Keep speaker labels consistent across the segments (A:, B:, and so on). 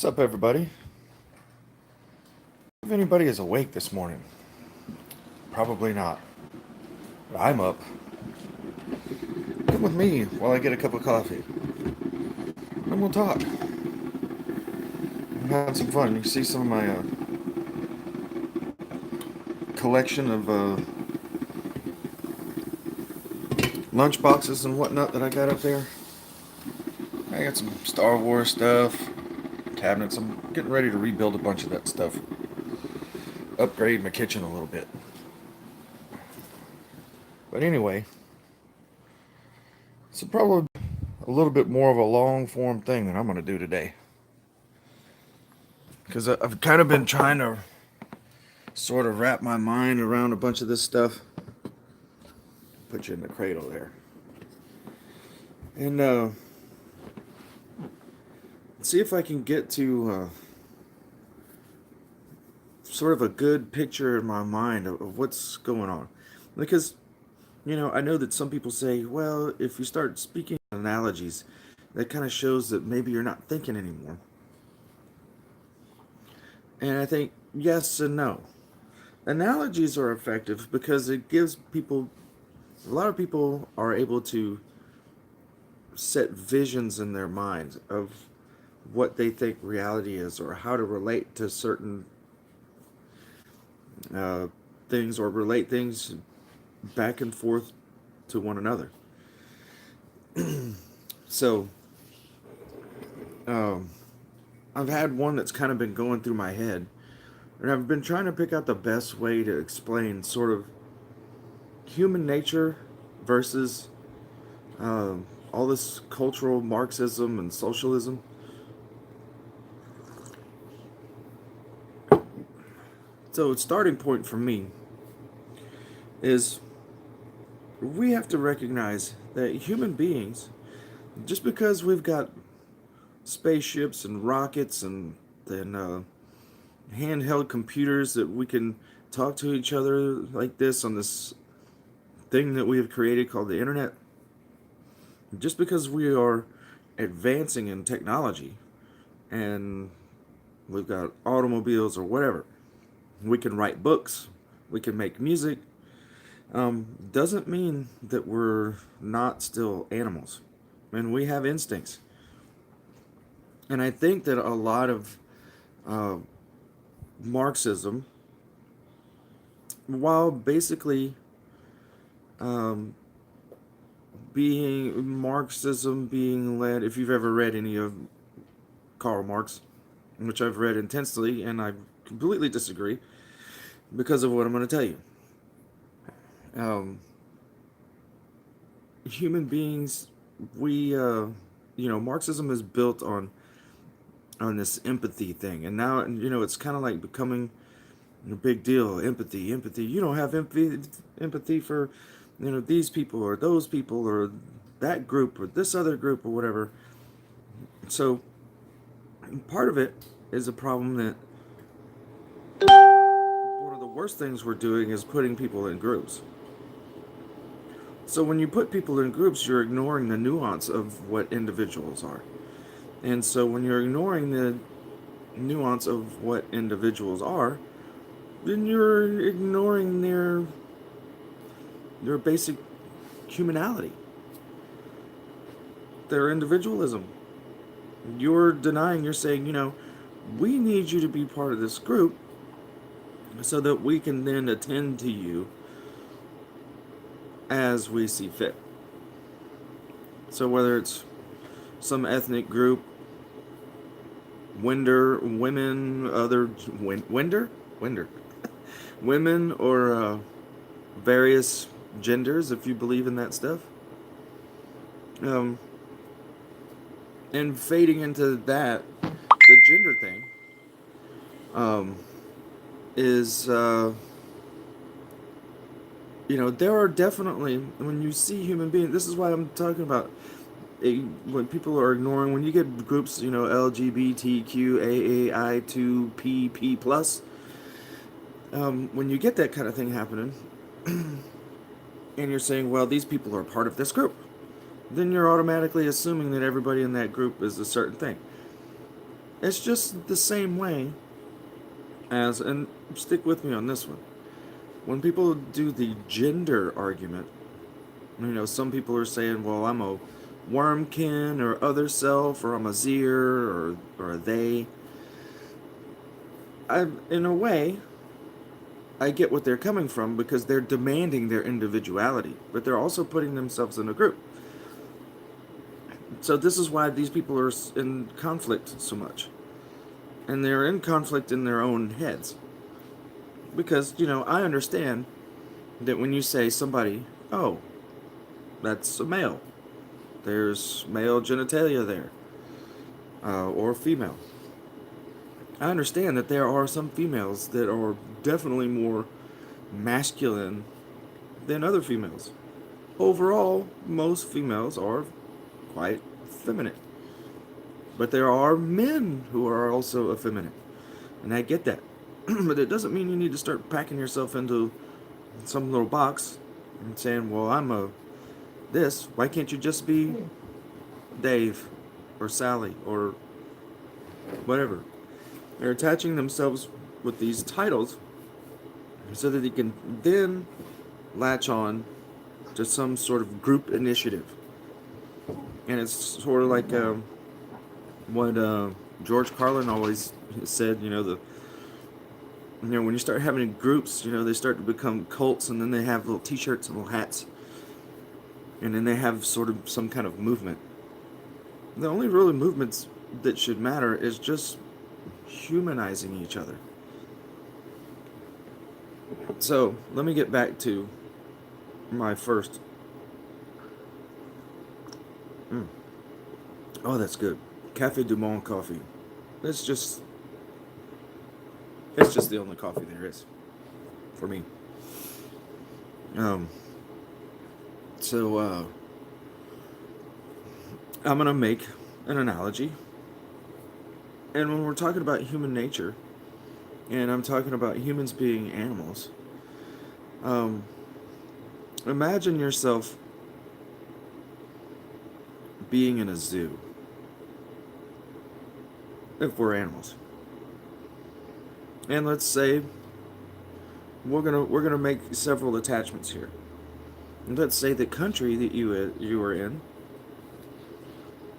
A: What's up, everybody? If anybody is awake this morning, probably not. But I'm up. Come with me while I get a cup of coffee, and we'll talk. I'm having some fun. You see some of my collection of lunch boxes and whatnot that I got up there. I got some Star Wars stuff, cabinets. I'm getting ready to rebuild a bunch of that stuff. Upgrade my kitchen a little bit. But anyway, it's probably a little bit more of a long form thing that I'm going to do today. Because I've kind of been trying to sort of wrap my mind around a bunch of this stuff. Put you in the cradle there. And see if I can get to sort of a good picture in my mind of what's going on. Because, I know that some people say, well, if you start speaking analogies, that kind of shows that maybe you're not thinking anymore. And I think yes and no. Analogies are effective because it gives people, a lot of people are able to set visions in their minds of what they think reality is or how to relate to certain things or relate things back and forth to one another. So, I've had one that's kind of been going through my head, and I've been trying to pick out the best way to explain sort of human nature versus all this cultural Marxism and socialism. So, a starting point for me is we have to recognize that human beings, just because we've got spaceships and rockets and handheld computers that we can talk to each other like this on this thing that we have created called the internet, just because we are advancing in technology and we've got automobiles or whatever, we can write books, we can make music, doesn't mean that we're not still animals. And we have instincts. And I think that a lot of Marxism, while basically being led, if you've ever read any of Karl Marx, which I've read intensely, and I completely disagree because of what I'm going to tell you. Human beings, we, Marxism is built on this empathy thing, and now it's kind of like becoming a big deal. Empathy. You don't have empathy for these people or those people or that group or this other group or whatever. So part of it is a problem that one of the worst things we're doing is putting people in groups. So when you put people in groups, you're ignoring the nuance of what individuals are. And so when you're ignoring the nuance of what individuals are, then you're ignoring their basic humanality, their individualism. You're denying, you're saying, we need you to be part of this group so that we can then attend to you as we see fit. So whether it's some ethnic group, women, women, or various genders, if you believe in that stuff, and fading into that, the gender thing, is there are definitely, when you see human beings, this is why I'm talking about when people are ignoring, when you get groups, LGBTQAAI2PP plus, when you get that kind of thing happening, and you're saying, well, these people are part of this group, then you're automatically assuming that everybody in that group is a certain thing. It's just the same way as, and stick with me on this one, when people do the gender argument, some people are saying, well, I'm a wormkin or other self, or I'm a zir, or a they. In a way, I get what they're coming from because they're demanding their individuality, but they're also putting themselves in a group. So this is why these people are in conflict so much. And they're in conflict in their own heads. Because, I understand that when you say somebody, oh, that's a male, there's male genitalia there, or female. I understand that there are some females that are definitely more masculine than other females. Overall, most females are quite feminine. But there are men who are also effeminate. And I get that. But it doesn't mean you need to start packing yourself into some little box and saying, well, I'm a this. Why can't you just be Dave or Sally or whatever? They're attaching themselves with these titles so that they can then latch on to some sort of group initiative. And it's sort of like what George Carlin always said, when you start having groups, they start to become cults, and then they have little t-shirts and little hats. And then they have sort of some kind of movement. The only really movements that should matter is just humanizing each other. So, let me get back to my first. Oh, that's good. Café du Monde coffee. It's just the only coffee there is for me. So I'm gonna make an analogy, and when we're talking about human nature, and I'm talking about humans being animals, imagine yourself being in a zoo. If we're animals, and let's say we're gonna make several attachments here. And let's say the country that you are in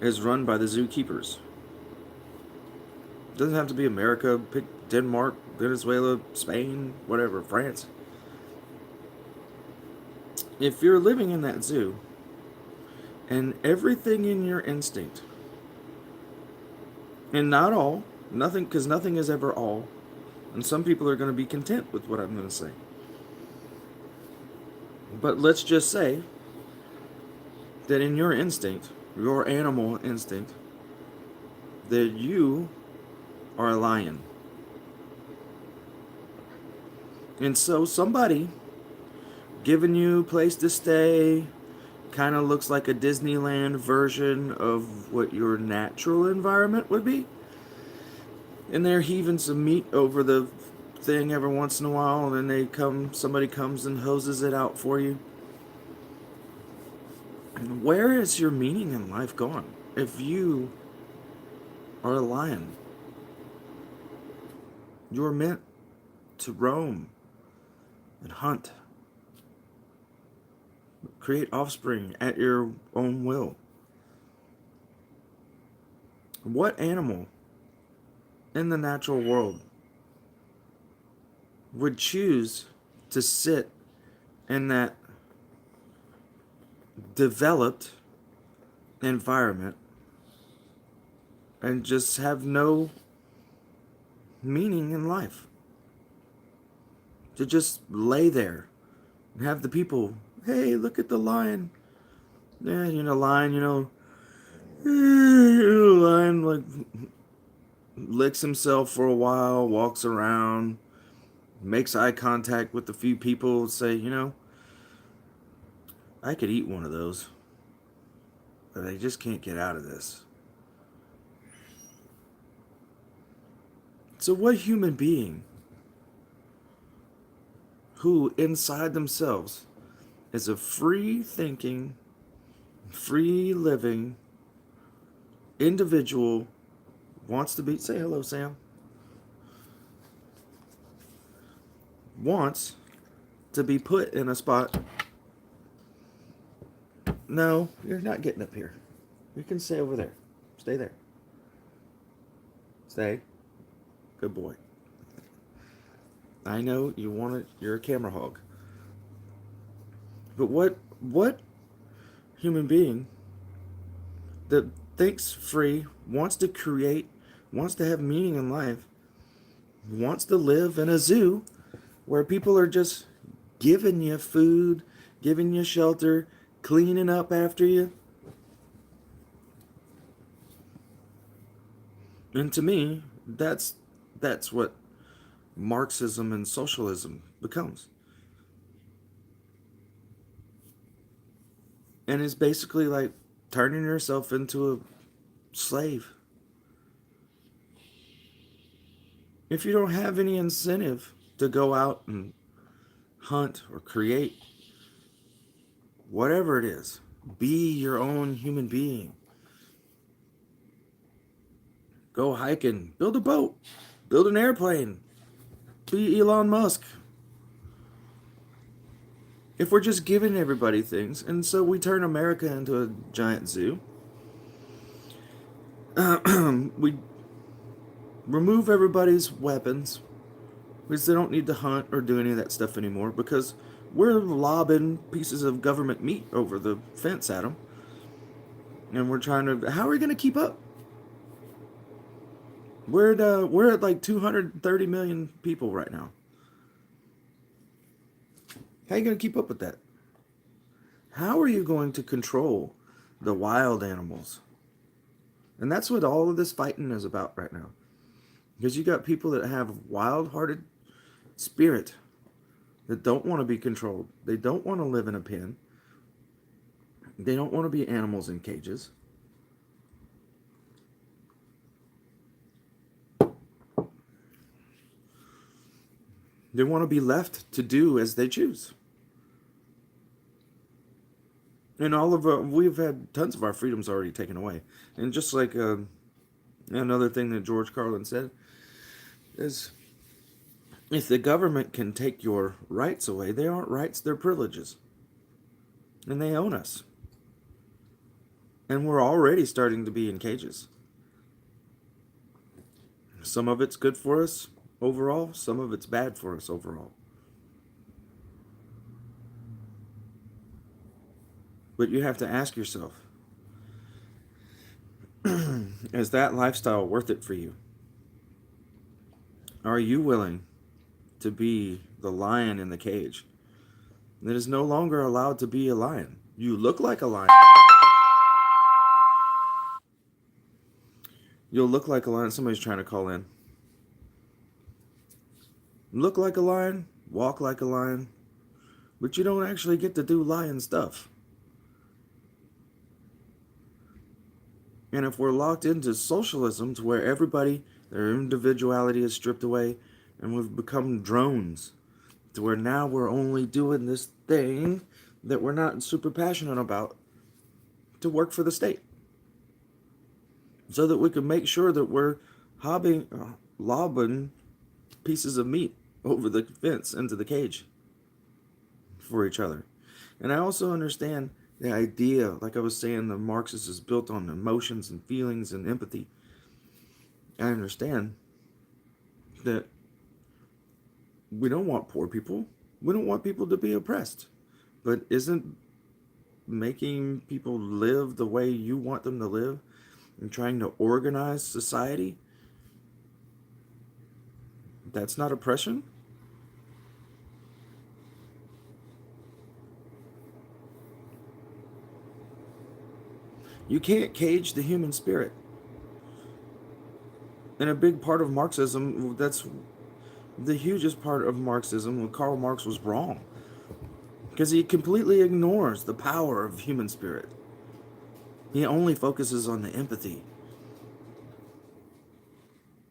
A: is run by the zookeepers. It doesn't have to be America. Pick Denmark, Venezuela, Spain, whatever, France. If you're living in that zoo, and everything in your instinct, and not all, nothing, because nothing is ever all, and some people are going to be content with what I'm going to say. But let's just say that in your instinct, your animal instinct, that you are a lion. And so somebody giving you a place to stay, kind of looks like a Disneyland version of what your natural environment would be. And they're heaving some meat over the thing every once in a while, and then somebody comes and hoses it out for you. And where is your meaning in life gone if you are a lion? You're meant to roam and hunt. Create offspring at your own will. What animal in the natural world would choose to sit in that developed environment and just have no meaning in life? To just lay there and have the people, hey, look at the lion. Yeah, lion, lion like licks himself for a while, walks around, makes eye contact with a few people, say, I could eat one of those, but I just can't get out of this. So what human being who inside themselves is a free thinking, free living individual wants to be, say hello, Sam, wants to be put in a spot. No, you're not getting up here. You can stay over there. Stay there. Stay. Good boy. I know you want it. You're a camera hog. But what human being that thinks free, wants to create, wants to have meaning in life, wants to live in a zoo where people are just giving you food, giving you shelter, cleaning up after you? And to me, that's what Marxism and socialism becomes. And it's basically like turning yourself into a slave. If you don't have any incentive to go out and hunt or create, whatever it is, be your own human being. Go hiking, build a boat, build an airplane, be Elon Musk. If we're just giving everybody things, and so we turn America into a giant zoo, we remove everybody's weapons because they don't need to hunt or do any of that stuff anymore because we're lobbing pieces of government meat over the fence at them. And we're trying to, how are we going to keep up? We're at like 230 million people right now. How are you going to keep up with that? How are you going to control the wild animals? And that's what all of this fighting is about right now. Because you got people that have wild-hearted spirit that don't want to be controlled. They don't want to live in a pen. They don't want to be animals in cages. They want to be left to do as they choose. And we've had tons of our freedoms already taken away. And just like another thing that George Carlin said is, if the government can take your rights away, they aren't rights, they're privileges. And they own us. And we're already starting to be in cages. Some of it's good for us overall, some of it's bad for us overall. But you have to ask yourself, is that lifestyle worth it for you? Are you willing to be the lion in the cage that is no longer allowed to be a lion? You look like a lion. You'll look like a lion. Somebody's trying to call in. Look like a lion, walk like a lion, but you don't actually get to do lion stuff. And if we're locked into socialism to where everybody, their individuality is stripped away, and we've become drones, to where now we're only doing this thing that we're not super passionate about to work for the state, so that we can make sure that we're lobbing pieces of meat over the fence into the cage for each other. And I also understand the idea, like I was saying, the Marxist is built on emotions and feelings and empathy. I understand that we don't want poor people. We don't want people to be oppressed. But isn't making people live the way you want them to live and trying to organize society, that's not oppression? You can't cage the human spirit. And a big part of Marxism, that's the hugest part of Marxism, when Karl Marx was wrong. Because he completely ignores the power of human spirit. He only focuses on the empathy.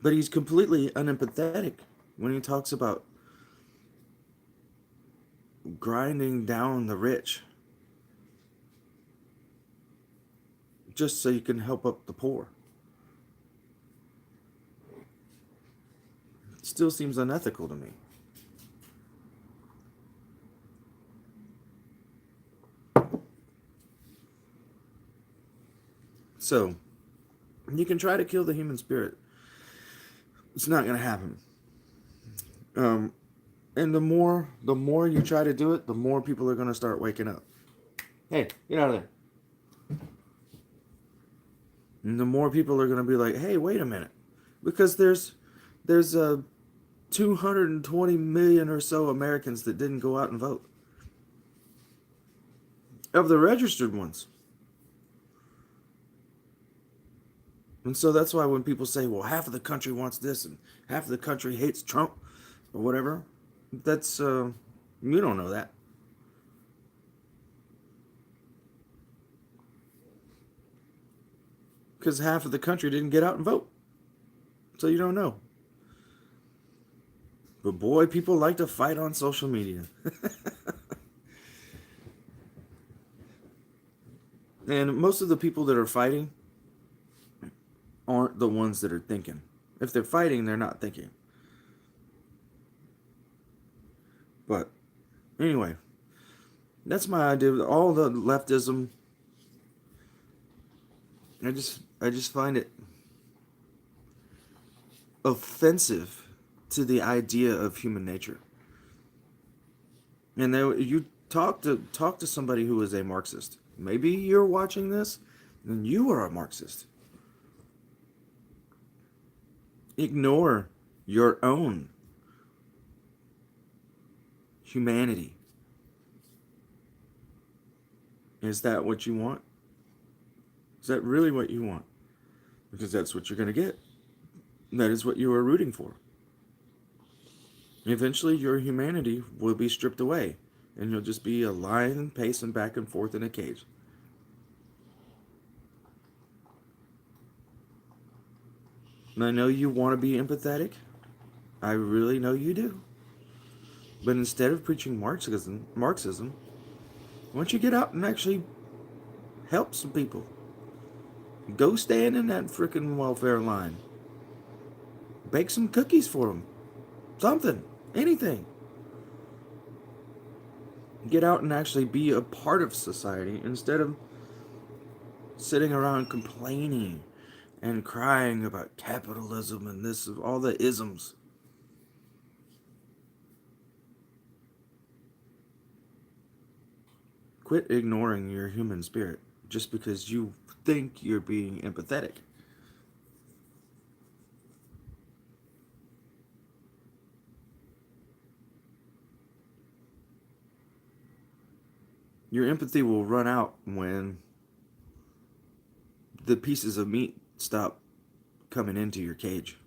A: But he's completely unempathetic when he talks about grinding down the rich just so you can help up the poor. still seems unethical to me. So, you can try to kill the human spirit. It's not going to happen. And the more you try to do it, the more people are going to start waking up. Hey, get out of there. And the more people are going to be like, hey, wait a minute. Because there's 220 million or so Americans that didn't go out and vote. Of the registered ones. And so that's why when people say, well, half of the country wants this and half of the country hates Trump or whatever, that's, you don't know that. Because half of the country didn't get out and vote. So you don't know. But boy, people like to fight on social media. And most of the people that are fighting aren't the ones that are thinking. If they're fighting, they're not thinking. But anyway, that's my idea. All the leftism, I just find it offensive to the idea of human nature. And then you talk to somebody who is a Marxist. Maybe you're watching this and you are a Marxist. Ignore your own humanity. Is that what you want? Is that really what you want? Because that's what you're going to get. That is what you are rooting for. Eventually, your humanity will be stripped away, and you'll just be a lion pacing back and forth in a cage. And I know you want to be empathetic. I really know you do. But instead of preaching Marxism, why don't you get out and actually help some people? Go stand in that frickin' welfare line. Bake some cookies for them. Something. Anything. Get out and actually be a part of society instead of sitting around complaining and crying about capitalism and this, all the isms. Quit ignoring your human spirit just because you think you're being empathetic. Your empathy will run out when the pieces of meat stop coming into your cage.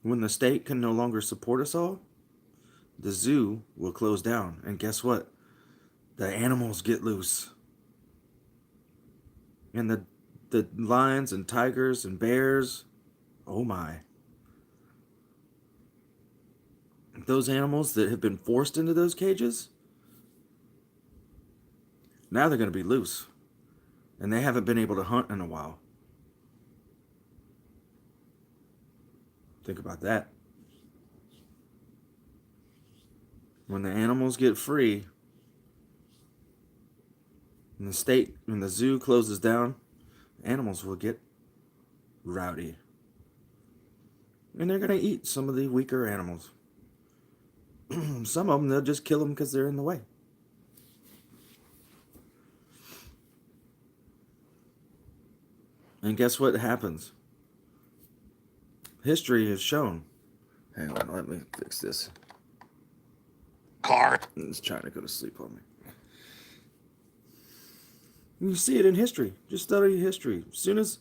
A: When the state can no longer support us all, the zoo will close down. And guess what? The animals get loose. And the lions and tigers and bears, oh my. Those animals that have been forced into those cages, now they're going to be loose. And they haven't been able to hunt in a while. Think about that. When the animals get free, and when the zoo closes down, animals will get rowdy. And they're going to eat some of the weaker animals. Some of them, they'll just kill them because they're in the way. And guess what happens? History has shown. Hang on, let me fix this. It's trying to go to sleep on me. You see it in history. Just study history. As soon as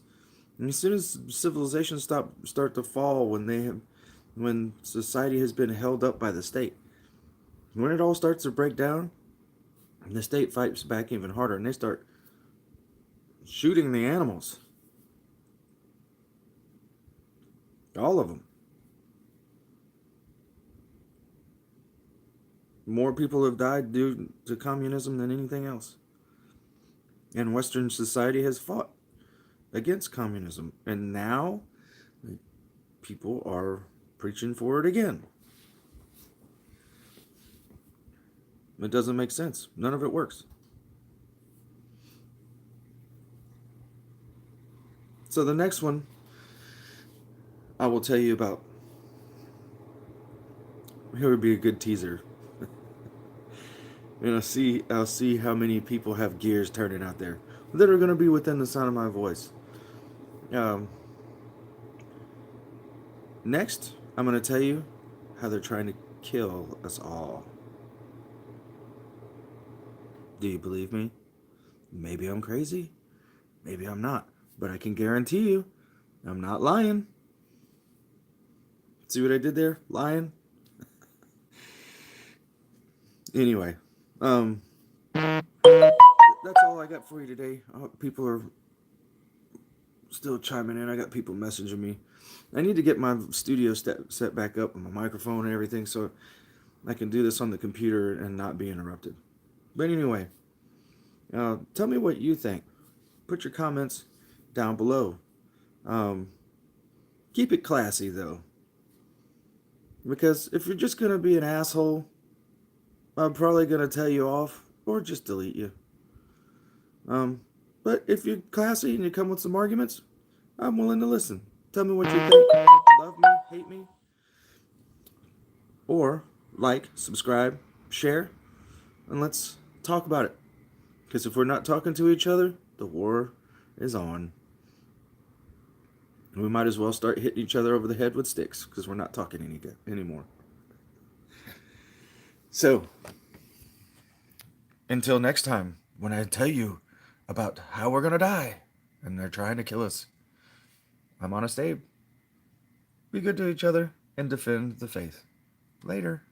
A: civilizations start to fall, when society has been held up by the state, when it all starts to break down, the state fights back even harder, and they start shooting the animals. All of them. More people have died due to communism than anything else. And Western society has fought against communism. And now people are preaching for it again. It doesn't make sense. None of it works. So the next one I will tell you about. Here would be a good teaser. And I'll see how many people have gears turning out there that are going to be within the sound of my voice. Next, I'm going to tell you how they're trying to kill us all. Do you believe me? Maybe I'm crazy. Maybe I'm not. But I can guarantee you, I'm not lying. See what I did there? Lying? Anyway, that's all I got for you today. People are still chiming in. I got people messaging me. I need to get my studio set back up and my microphone and everything so I can do this on the computer and not be interrupted. But anyway, tell me what you think. Put your comments down below. Keep it classy, though. Because if you're just going to be an asshole, I'm probably going to tell you off or just delete you. But if you're classy and you come with some arguments, I'm willing to listen. Tell me what you think. Love me, hate me. Or like, subscribe, share, and let's talk about it. Because if we're not talking to each other, the war is on. We might as well start hitting each other over the head with sticks because we're not talking anymore. So, until next time, when I tell you about how we're going to die and they're trying to kill us, I'm Honest Abe. Be good to each other and defend the faith. Later.